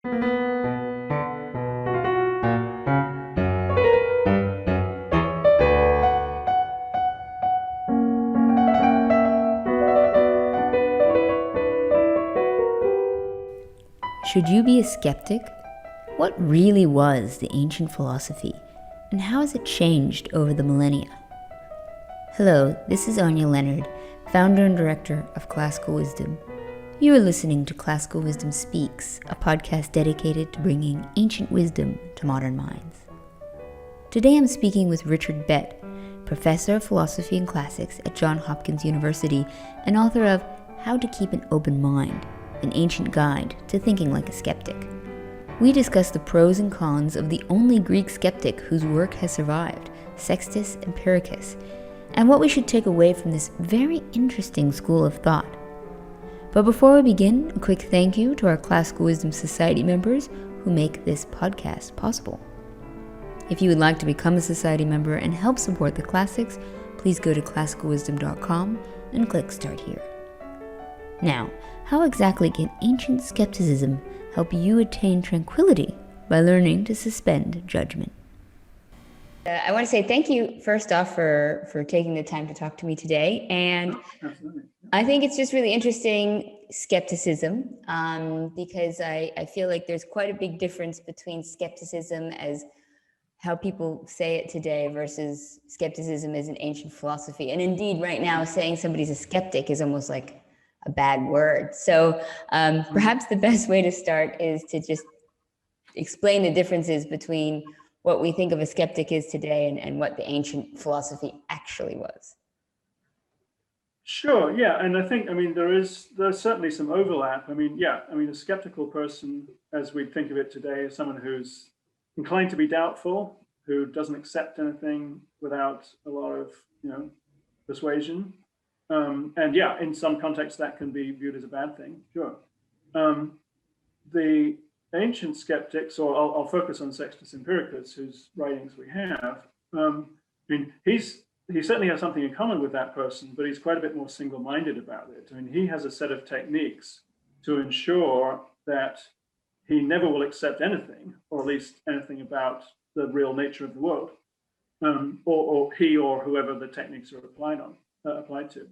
Should you be a skeptic? What really was the ancient philosophy, and how has it changed over the millennia? Hello, this is Anya Leonard, founder and director of Classical Wisdom. You are listening to Classical Wisdom Speaks, a podcast dedicated to bringing ancient wisdom to modern minds. Today I'm speaking with Richard Bett, professor of philosophy and classics at Johns Hopkins University and author of How to Keep an Open Mind, an ancient guide to thinking like a skeptic. We discuss the pros and cons of the only Greek skeptic whose work has survived, Sextus Empiricus, and what we should take away from this very interesting school of thought. But before we begin, a quick thank you to our Classical Wisdom Society members who make this podcast possible. If you would like to become a society member and help support the classics, please go to classicalwisdom.com and click Start Here. Now, how exactly can ancient skepticism help you attain tranquility by learning to suspend judgment? I want to say thank you first off for taking the time to talk to me today. And I think it's just really interesting, skepticism, because I feel like there's quite a big difference between skepticism as how people say it today versus skepticism as an ancient philosophy. And indeed, right now, saying somebody's a skeptic is almost like a bad word. So perhaps the best way to start is to just explain the differences between what we think of a skeptic is today and what the ancient philosophy actually was. Sure, yeah, and I think, there's certainly some overlap. A skeptical person, as we think of it today, is someone who's inclined to be doubtful, who doesn't accept anything without a lot of, persuasion. In some contexts that can be viewed as a bad thing, sure. The ancient skeptics, or I'll focus on Sextus Empiricus, whose writings we have. He certainly has something in common with that person, but he's quite a bit more single-minded about it. He has a set of techniques to ensure that he never will accept anything, or at least anything about the real nature of the world, or he or whoever the techniques are applied to.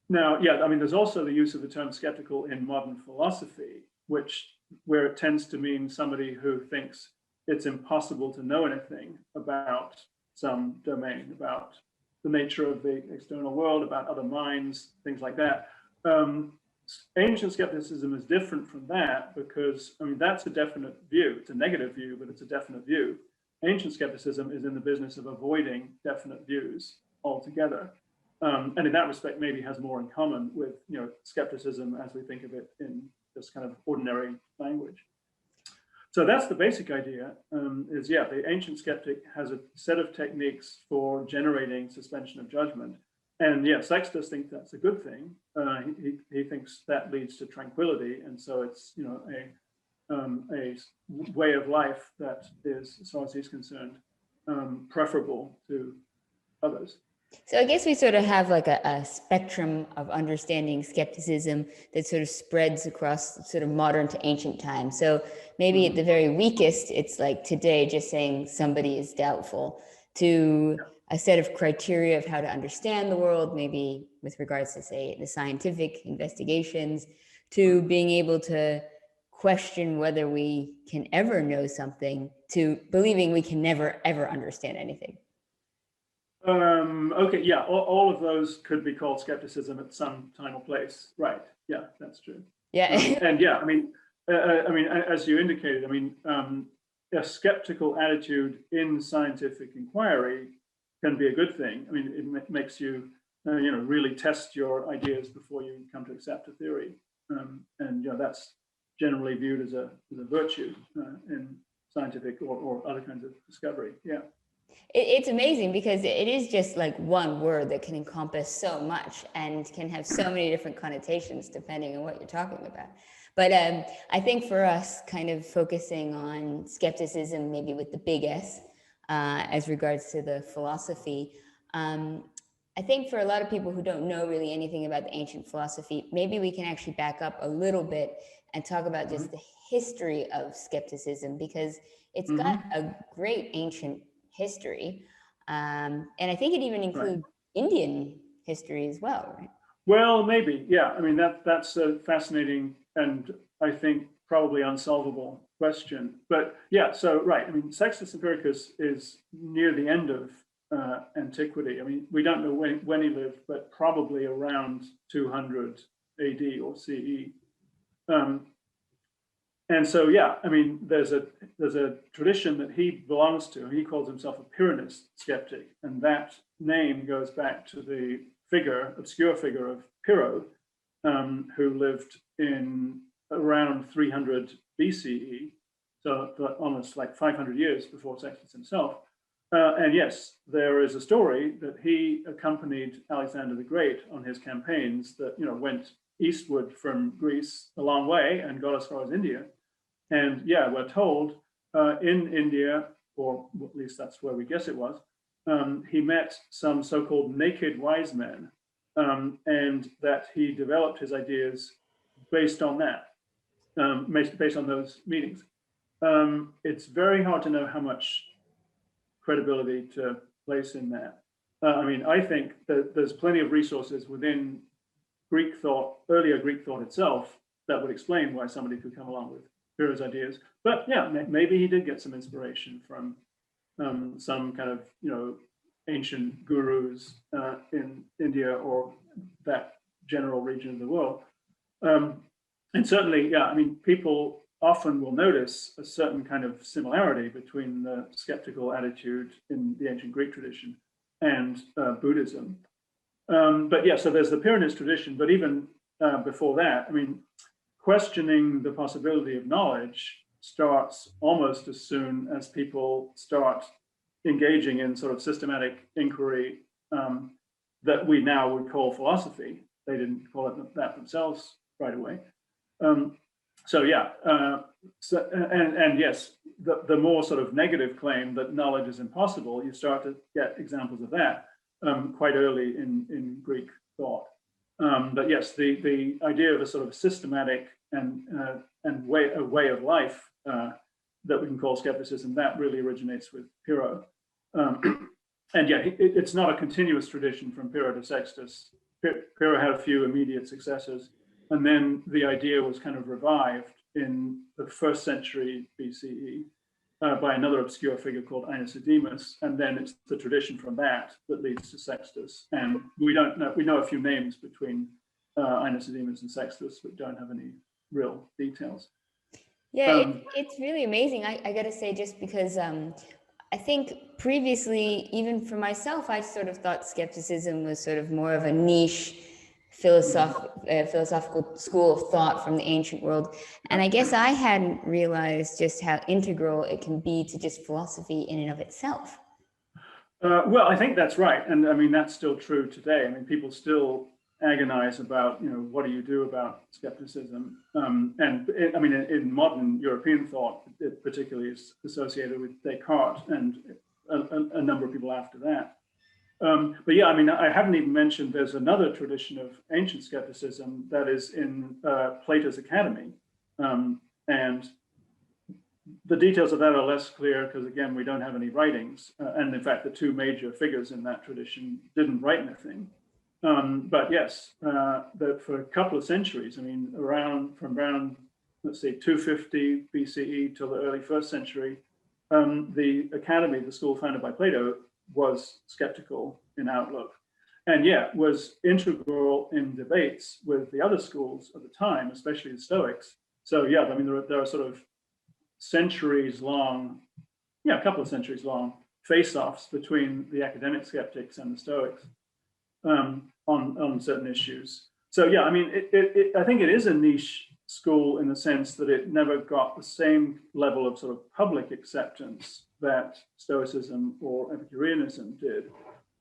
There's also the use of the term skeptical in modern philosophy, where it tends to mean somebody who thinks it's impossible to know anything about some domain, about the nature of the external world, about other minds, things like that. Ancient skepticism is different from that because, that's a definite view. It's a negative view, but it's a definite view. Ancient skepticism is in the business of avoiding definite views altogether. And in that respect, maybe has more in common with, skepticism as we think of it in this kind of ordinary language. So that's the basic idea, the ancient skeptic has a set of techniques for generating suspension of judgment. And Sextus thinks that's a good thing. He thinks that leads to tranquility. And so it's, a way of life that is, as far as he's concerned, preferable to others. So I guess we sort of have like a spectrum of understanding skepticism that sort of spreads across sort of modern to ancient times. So maybe at the very weakest, it's like today just saying somebody is doubtful, to a set of criteria of how to understand the world, maybe with regards to, say, the scientific investigations, to being able to question whether we can ever know something, to believing we can never, ever understand anything. All of those could be called skepticism at some time or place, right? Yeah, that's true. Yeah. As you indicated, a skeptical attitude in scientific inquiry can be a good thing. It makes you, really test your ideas before you come to accept a theory, that's generally viewed as a virtue in scientific or other kinds of discovery. Yeah. It's amazing because it is just like one word that can encompass so much and can have so many different connotations depending on what you're talking about. But I think for us, kind of focusing on skepticism, maybe with the big S, as regards to the philosophy, I think for a lot of people who don't know really anything about the ancient philosophy, maybe we can actually back up a little bit and talk about just the history of skepticism, because it's got a great ancient history. And I think it even includes Indian history as well, right? Well, maybe, yeah. I mean, that's a fascinating and I think probably unsolvable question. But yeah, so right. I mean, Sextus Empiricus is near the end of antiquity. I mean, we don't know when he lived, but probably around 200 AD or CE. And so, yeah, I mean, there's a tradition that he belongs to. He calls himself a Pyrrhonist skeptic, and that name goes back to the obscure figure of Piro, who lived in around 300 BCE, so almost like 500 years before Sextus himself. And yes, there is a story that he accompanied Alexander the Great on his campaigns that went eastward from Greece a long way and got as far as India. And yeah, we're told in India, or at least that's where we guess it was, he met some so-called naked wise men, and that he developed his ideas based on that, based on those meetings. It's very hard to know how much credibility to place in that. I mean, I think that there's plenty of resources within Greek thought, earlier Greek thought itself, that would explain why somebody could come along with Piro's ideas. But yeah, maybe he did get some inspiration from some kind of ancient gurus in India or that general region of the world. And certainly, yeah, I mean, people often will notice a certain kind of similarity between the skeptical attitude in the ancient Greek tradition and Buddhism. But yeah, so there's the Pyrrhonist tradition, but even before that, I mean, questioning the possibility of knowledge starts almost as soon as people start engaging in sort of systematic inquiry that we now would call philosophy. They didn't call it that themselves right away. So yeah, and yes, the more sort of negative claim that knowledge is impossible, you start to get examples of that quite early in Greek thought. But yes, the idea of a sort of systematic and way of life that we can call skepticism, that really originates with Piro. And yeah, it's not a continuous tradition from Piro to Sextus. Piro had a few immediate successors, and then the idea was kind of revived in the 1st century BCE by another obscure figure called Aeneasidemus, and then it's the tradition from that leads to Sextus. And we know a few names between Aeneasidemus and Sextus, but don't have any real details. Yeah, it's really amazing. I got to say, just because I think previously, even for myself, I sort of thought skepticism was sort of more of a niche philosophical school of thought from the ancient world. And I guess I hadn't realized just how integral it can be to just philosophy in and of itself. Well, I think that's right. And I mean, that's still true today. I mean, people still agonize about, what do you do about skepticism? And I mean, in modern European thought, it particularly is associated with Descartes and a number of people after that. But yeah, I mean, I haven't even mentioned there's another tradition of ancient skepticism that is in Plato's Academy. And the details of that are less clear because, again, we don't have any writings. And in fact, the two major figures in that tradition didn't write anything. But yes, for a couple of centuries, I mean, from around, let's say, 250 BCE till the early 1st century, the Academy, the school founded by Plato, was skeptical in outlook. And yeah, was integral in debates with the other schools of the time, especially the Stoics. So yeah, I mean, there are sort of a couple of centuries long face-offs between the academic skeptics and the Stoics on certain issues. So yeah, I mean, I think it is a niche school in the sense that it never got the same level of sort of public acceptance that Stoicism or Epicureanism did.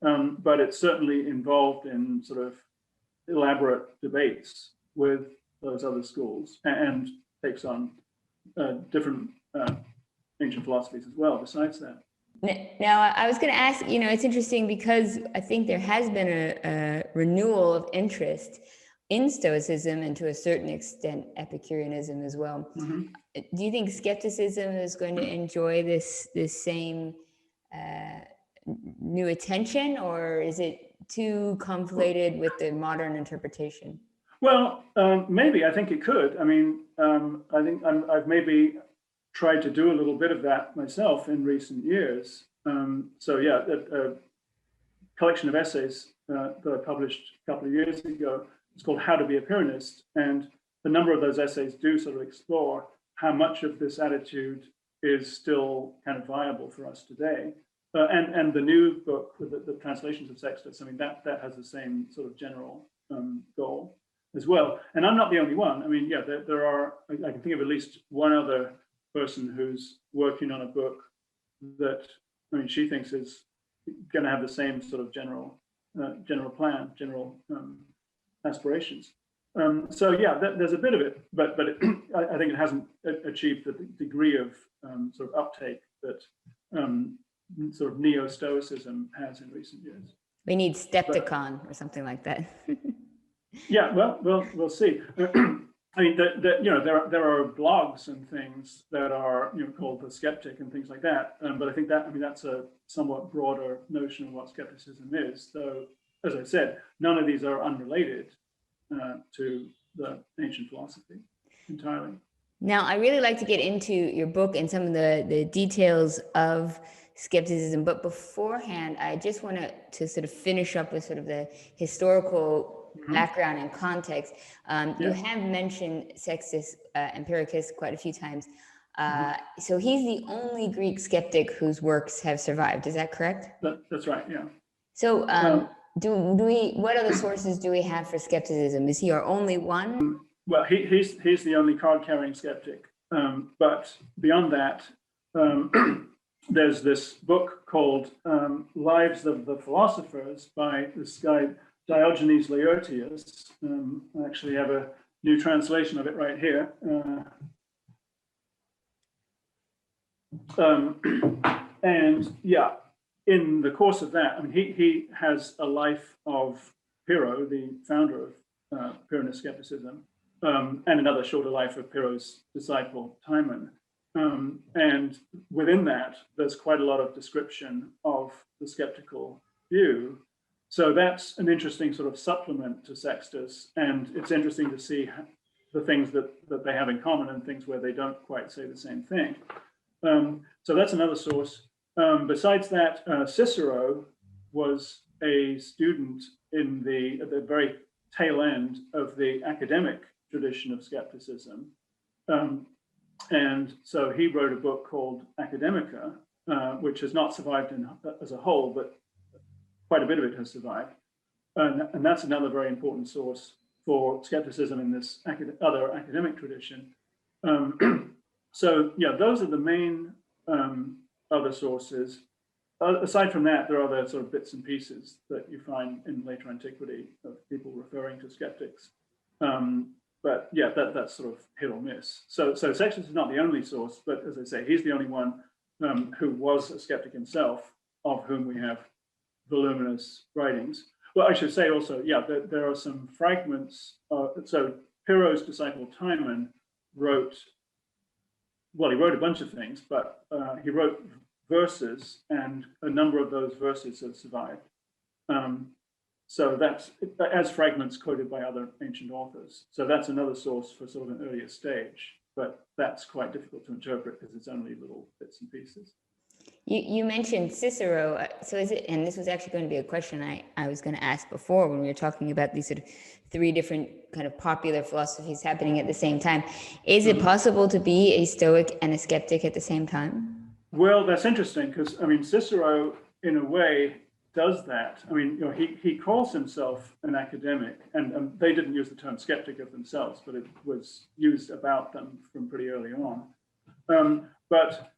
But it's certainly involved in sort of elaborate debates with those other schools and takes on different ancient philosophies as well besides that. Now, I was going to ask, it's interesting because I think there has been a renewal of interest in Stoicism and to a certain extent Epicureanism as well. Mhm. Do you think skepticism is going to enjoy this same new attention, or is it too conflated with the modern interpretation? Well, maybe. I think it could. I mean, I think I've maybe tried to do a little bit of that myself in recent years. So yeah, a collection of essays that I published a couple of years ago. It's called How to Be a Pyrrhonist, and a number of those essays do sort of explore how much of this attitude is still kind of viable for us today. And the new book with the translations of Sextus, I mean, that has the same sort of general goal as well. And I'm not the only one. I mean, yeah, there are, I can think of at least one other person who's working on a book that, I mean, she thinks is going to have the same sort of general plan, general aspirations. So yeah, there's a bit of it, but I think it hasn't achieved the degree of sort of uptake that sort of neo-Stoicism has in recent years. We need Skepticon or something like that. Yeah, well, we'll see. I mean, you know, there are blogs and things that are, you know, called the Skeptic and things like that. But I think that, I mean, that's a somewhat broader notion of what skepticism is. So, as I said, none of these are unrelated to the ancient philosophy entirely. Now, I really like to get into your book and some of the details of skepticism, but beforehand, I just want to sort of finish up with sort of the historical background and context. You have mentioned Sextus Empiricus quite a few times. So he's the only Greek skeptic whose works have survived. Is that correct? That's right, yeah. So what other sources do we have for skepticism? Is he our only one? Well, he's the only card-carrying skeptic. But beyond that, there's this book called Lives of the Philosophers by this guy, Diogenes Laertius. I actually have a new translation of it right here. And yeah, in the course of that, I mean, he has a life of Piro, the founder of Pyrrhonist skepticism, and another shorter life of Piro's disciple, Timon. And within that, there's quite a lot of description of the skeptical view. So that's an interesting sort of supplement to Sextus. And it's interesting to see the things that they have in common and things where they don't quite say the same thing. So that's another source. Besides that, Cicero was a student at the very tail end of the academic tradition of skepticism. And so he wrote a book called Academica, which has not survived as a whole, but quite a bit of it has survived. And that's another very important source for skepticism in this other academic tradition. So yeah, those are the main other sources. Aside from that, there are other sort of bits and pieces that you find in later antiquity of people referring to skeptics. But yeah, that's sort of hit or miss. So Sextus is not the only source, but as I say, he's the only one who was a skeptic himself, of whom we have voluminous writings. Well, I should say also, yeah, there are some fragments. So Piro's disciple Timon wrote a bunch of things, but he wrote verses, and a number of those verses have survived. So that's as fragments quoted by other ancient authors. So that's another source for sort of an earlier stage, but that's quite difficult to interpret because it's only little bits and pieces. You mentioned Cicero. So is it, and this was actually going to be a question I was going to ask before when we were talking about these sort of three different kind of popular philosophies happening at the same time. Is it possible to be a Stoic and a skeptic at the same time? Well, that's interesting because, I mean, Cicero, in a way, does that. I mean, you know, he calls himself an academic, and they didn't use the term skeptic of themselves, but it was used about them from pretty early on. But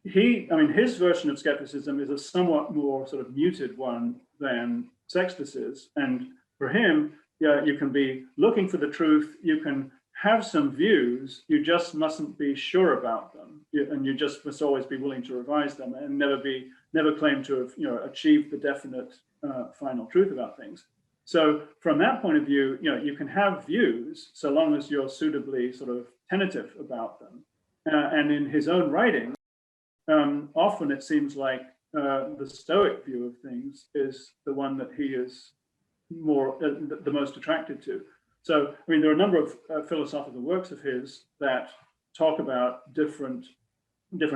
his version of skepticism is a somewhat more sort of muted one than Sextus's. And for him, yeah, you can be looking for the truth, you can have some views, you just mustn't be sure about them. And you just must always be willing to revise them and never claim to have, you know, achieved the definite final truth about things. So from that point of view, you can have views so long as you're suitably sort of tentative about them. And in his own writing, often it seems like the Stoic view of things is the one that he is more the most attracted to. So, I mean, there are a number of philosophical works of his that talk about different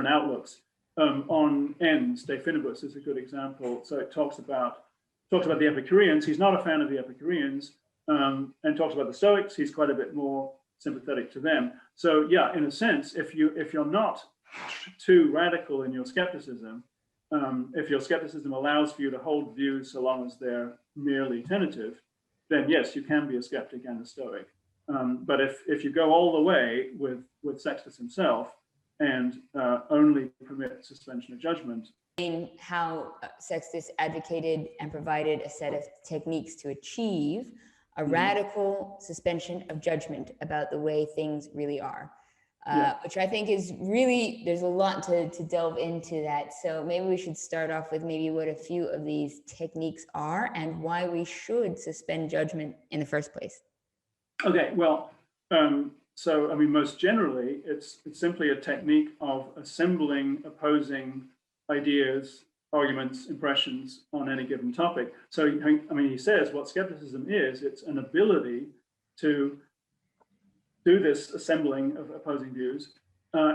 outlooks. On ends, De Finibus is a good example. So it talks about the Epicureans. He's not a fan of the Epicureans, and talks about the Stoics. He's quite a bit more sympathetic to them. So yeah, in a sense, if you're not too radical in your skepticism, if your skepticism allows for you to hold views so long as they're merely tentative, then yes, you can be a skeptic and a Stoic. But if you go all the way with Sextus himself and only permit suspension of judgment. How Sextus advocated and provided a set of techniques to achieve a radical suspension of judgment about the way things really are, which I think is really, there's a lot to delve into that. So maybe we should start off with maybe what a few of these techniques are and why we should suspend judgment in the first place. Okay, well, so I mean, most generally, it's simply a technique of assembling opposing ideas, arguments, impressions on any given topic. So, I mean, he says what skepticism is, it's an ability to do this assembling of opposing views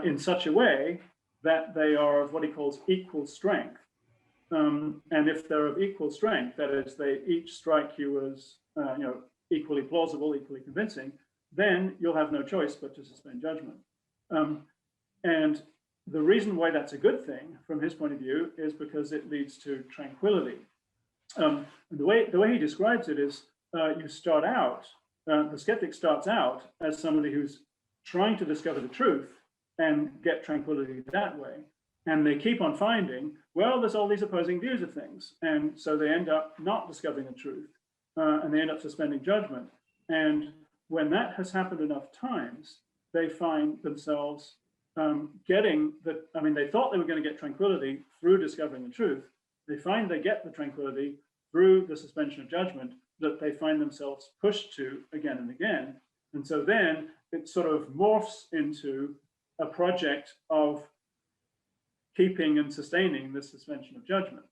in such a way that they are of what he calls equal strength. And if they're of equal strength, that is, they each strike you as equally plausible, equally convincing, then you'll have no choice but to suspend judgment. And the reason why that's a good thing from his point of view is because it leads to tranquility. The way he describes it is you start out, the skeptic starts out as somebody who's trying to discover the truth and get tranquility that way. And they keep on finding, well, there's all these opposing views of things. And so they end up not discovering the truth and they end up suspending judgment. And when that has happened enough times, they find themselves getting the, I mean, they thought they were going to get tranquility through discovering the truth. They find they get the tranquility through the suspension of judgment that they find themselves pushed to again and again. And so then it sort of morphs into a project of keeping and sustaining the suspension of judgment.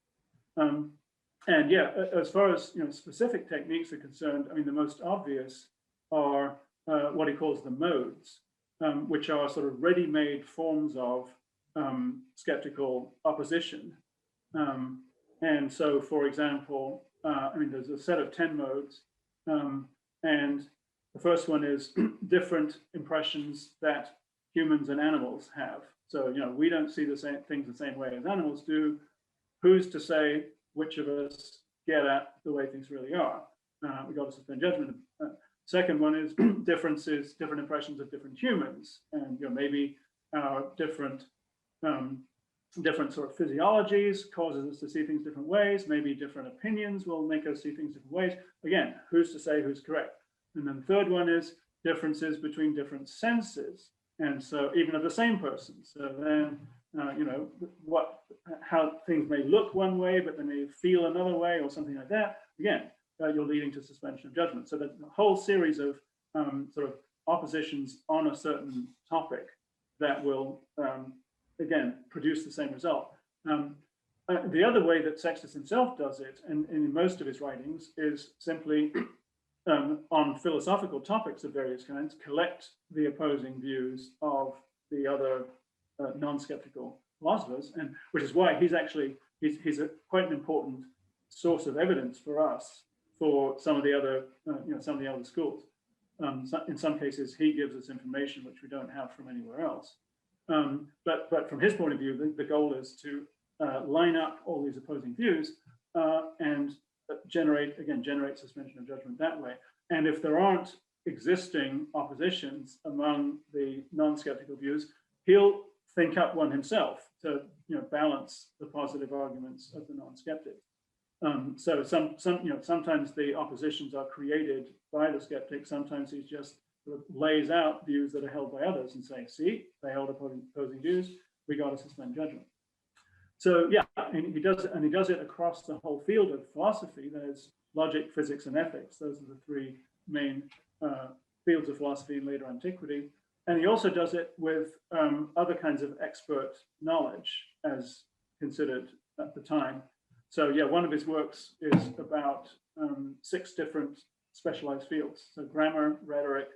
And yeah, as far as specific techniques are concerned, I mean, the most obvious are what he calls the modes, which are sort of ready-made forms of skeptical opposition. And so, for example, I mean, there's a set of 10 modes, and the first one is different impressions that humans and animals have. So, we don't see the same things the same way as animals do. Who's to say which of us get at the way things really are? We got to suspend judgment. Second one is different impressions of different humans, and maybe our different sort of physiologies causes us to see things different ways. Maybe different opinions will make us see things different ways. Again, who's to say who's correct? And then the third one is differences between different senses, and so even of the same person. So then how things may look one way, but they may feel another way, or something like that. Again, you're leading to suspension of judgment. So there's a whole series of sort of oppositions on a certain topic that will, again, produce the same result. The other way that Sextus himself does it, and in most of his writings, is simply on philosophical topics of various kinds, collect the opposing views of the other non-skeptical philosophers, and which is why he's quite an important source of evidence for us for some of the other schools. In some cases, he gives us information which we don't have from anywhere else. But from his point of view, the goal is to line up all these opposing views and generate suspension of judgment that way. And if there aren't existing oppositions among the non-skeptical views, he'll think up one himself to balance the positive arguments of the non-skeptic. So sometimes the oppositions are created by the skeptic. Sometimes he just sort of lays out views that are held by others and say, see, they held opposing views, we got to suspend judgment. So yeah, and he does it across the whole field of philosophy. There's logic, physics, and ethics. Those are the three main fields of philosophy in later antiquity. And he also does it with other kinds of expert knowledge as considered at the time. So yeah, one of his works is about 6 different specialized fields. So grammar, rhetoric,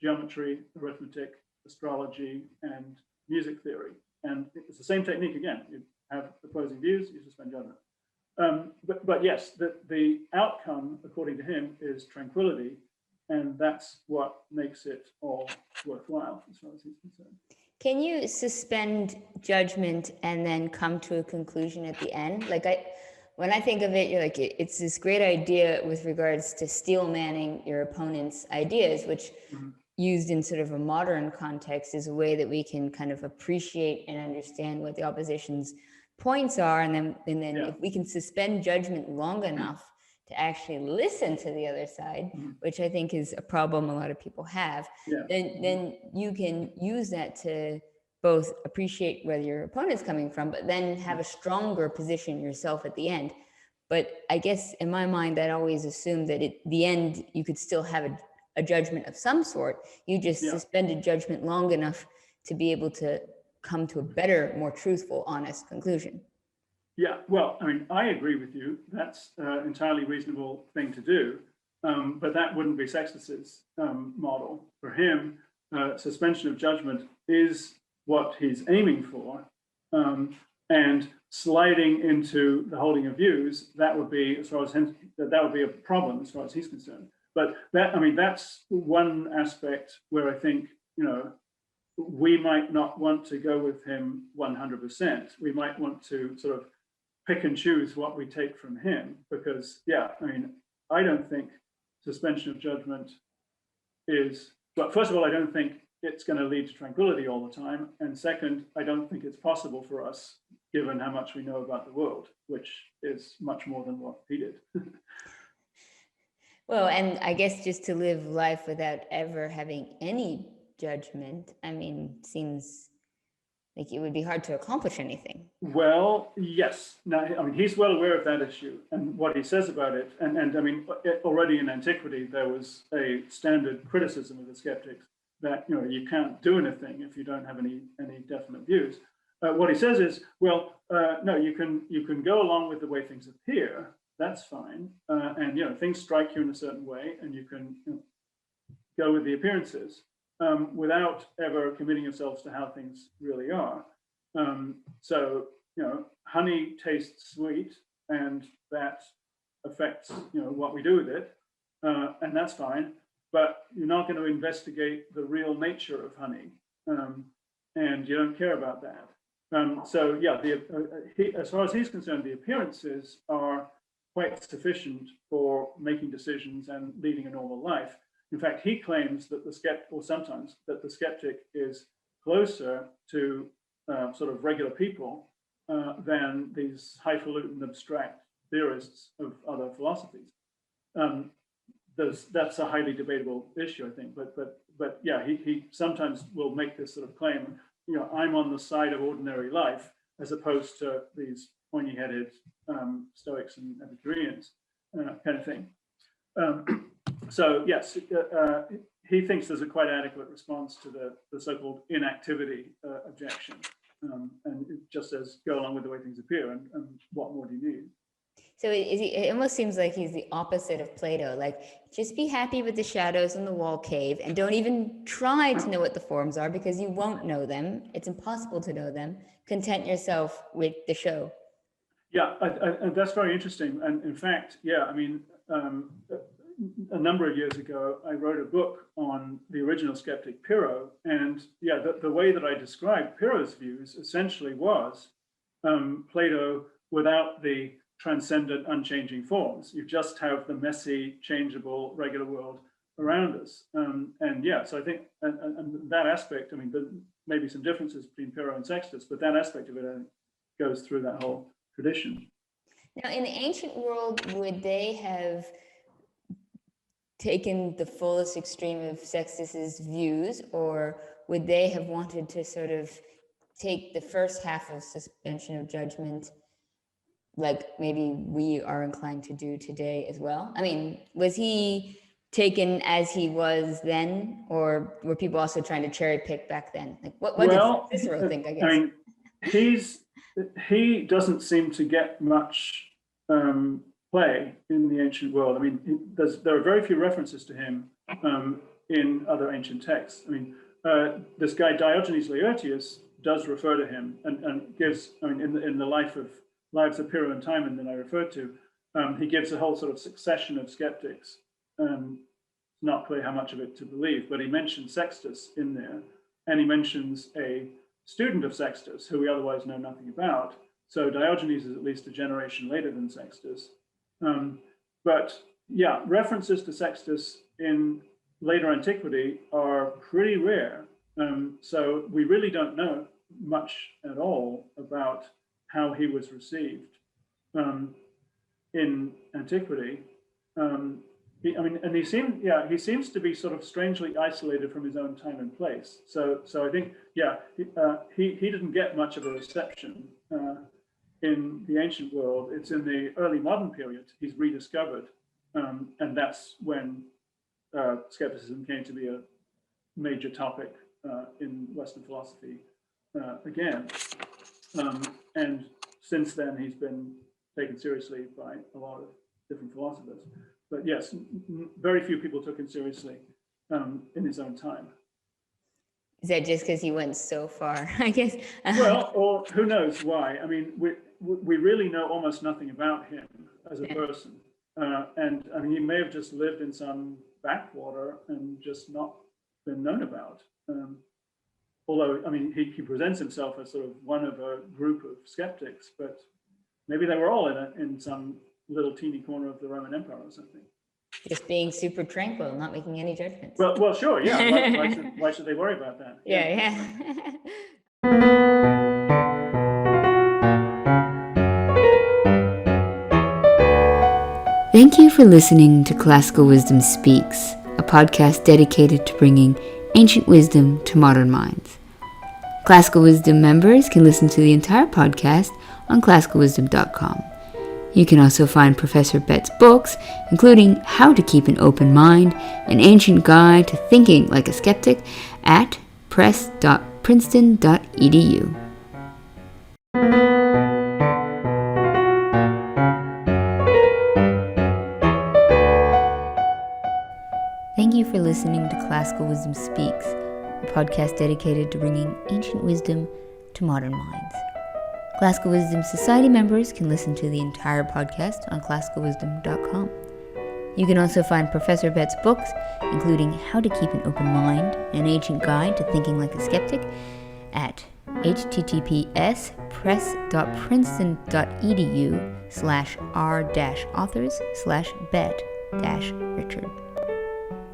geometry, arithmetic, astrology, and music theory. And it's the same technique again. You have opposing views, you suspend judgment. But yes, the outcome, according to him, is tranquility. And that's what makes it all worthwhile, as far as he's concerned. Can you suspend judgment and then come to a conclusion at the end? Like when I think of it, you're like, it's this great idea with regards to steel manning your opponent's ideas, which used in sort of a modern context is a way that we can kind of appreciate and understand what the opposition's points are. And then if we can suspend judgment long enough to actually listen to the other side, which I think is a problem a lot of people have, then you can use that to both appreciate where your opponent's coming from, but then have a stronger position yourself at the end. But I guess in my mind, that always assumed that at the end, you could still have a judgment of some sort. You just suspended judgment long enough to be able to come to a better, more truthful, honest conclusion. Yeah, well, I mean, I agree with you. That's an entirely reasonable thing to do, but that wouldn't be Sextus's model. For him, suspension of judgment is what he's aiming for, and sliding into the holding of views, that would be, as far as him, that would be a problem as far as he's concerned. But that, I mean, that's one aspect where I think, you know, we might not want to go with him 100%. We might want to sort of pick and choose what we take from him, because I mean, I don't think suspension of judgment is, well, first of all, I don't think it's going to lead to tranquility all the time. And second, I don't think it's possible for us, given how much we know about the world, which is much more than what he did. Well, and I guess just to live life without ever having any judgment, I mean, seems like it would be hard to accomplish anything. Well, yes. Now, I mean, he's well aware of that issue and what he says about it. And I mean, already in antiquity, there was a standard criticism of the skeptics that, you know, you can't do anything if you don't have any definite views. What he says is, well, no, you can go along with the way things appear. That's fine. And, you know, things strike you in a certain way, and you can go with the appearances. Without ever committing yourselves to how things really are. So, you know, honey tastes sweet, and that affects, you know, what we do with it, and that's fine. But you're not going to investigate the real nature of honey, and you don't care about that. So, yeah, as far as he's concerned, the appearances are quite sufficient for making decisions and leading a normal life. In fact, he claims that the skeptic, or sometimes that the skeptic is closer to sort of regular people than these highfalutin abstract theorists of other philosophies. That's a highly debatable issue, I think. But yeah, he sometimes will make this sort of claim, you know, I'm on the side of ordinary life, as opposed to these pointy-headed Stoics and Epicureans kind of thing. So yes, he thinks there's a quite adequate response to the so-called inactivity objection, and it just says go along with the way things appear, and what more do you need? So it almost seems like he's the opposite of Plato. Like, just be happy with the shadows in the wall cave, and don't even try to know what the forms are, because you won't know them. It's impossible to know them. Content yourself with the show. Yeah, that's very interesting. And in fact, yeah, I mean, a number of years ago, I wrote a book on the original skeptic Piro, and yeah, the way that I described Piro's views essentially was Plato without the transcendent, unchanging forms. You just have the messy, changeable, regular world around us. And yeah, so I think, and that aspect, I mean, there may be some differences between Piro and Sextus, but that aspect of it goes through that whole tradition. Now, in the ancient world, would they have taken the fullest extreme of Sextus's views, or would they have wanted to sort of take the first half of suspension of judgment, like maybe we are inclined to do today as well? I mean, was he taken as he was then, or were people also trying to cherry pick back then? Like, what did Cicero think, I guess? I mean, he doesn't seem to get much play in the ancient world. I mean, there are very few references to him in other ancient texts. I mean, this guy Diogenes Laertius does refer to him and gives, I mean, in the lives of Piro and Timon that I referred to, he gives a whole sort of succession of skeptics. Not clear how much of it to believe, but he mentions Sextus in there, and he mentions a student of Sextus who we otherwise know nothing about. So Diogenes is at least a generation later than Sextus. But yeah, references to Sextus in later antiquity are pretty rare. So we really don't know much at all about how he was received in antiquity. He seems to be sort of strangely isolated from his own time and place. So I think, he didn't get much of a reception in the ancient world. It's in the early modern period he's rediscovered, and that's when skepticism came to be a major topic in Western philosophy again. And since then, he's been taken seriously by a lot of different philosophers. But yes, very few people took him seriously in his own time. Is that just because he went so far, I guess? Well, or who knows why? I mean, we really know almost nothing about him as a person. And I mean, he may have just lived in some backwater and just not been known about. Although, I mean, he presents himself as sort of one of a group of skeptics, but maybe they were all in some little teeny corner of the Roman Empire or something. Just being super tranquil, not making any judgments. Well, sure, yeah. Why should they worry about that? Yeah. Thank you for listening to Classical Wisdom Speaks, a podcast dedicated to bringing ancient wisdom to modern minds. Classical Wisdom members can listen to the entire podcast on classicalwisdom.com. You can also find Professor Bett's books, including How to Keep an Open Mind, an ancient guide to thinking like a skeptic, at press.princeton.edu. Thank you for listening to Classical Wisdom Speaks, a podcast dedicated to bringing ancient wisdom to modern minds. Classical Wisdom Society members can listen to the entire podcast on classicalwisdom.com. You can also find Professor Bett's books, including How to Keep an Open Mind, an ancient guide to thinking like a skeptic, at https://press.princeton.edu/r-authors/bet-richard.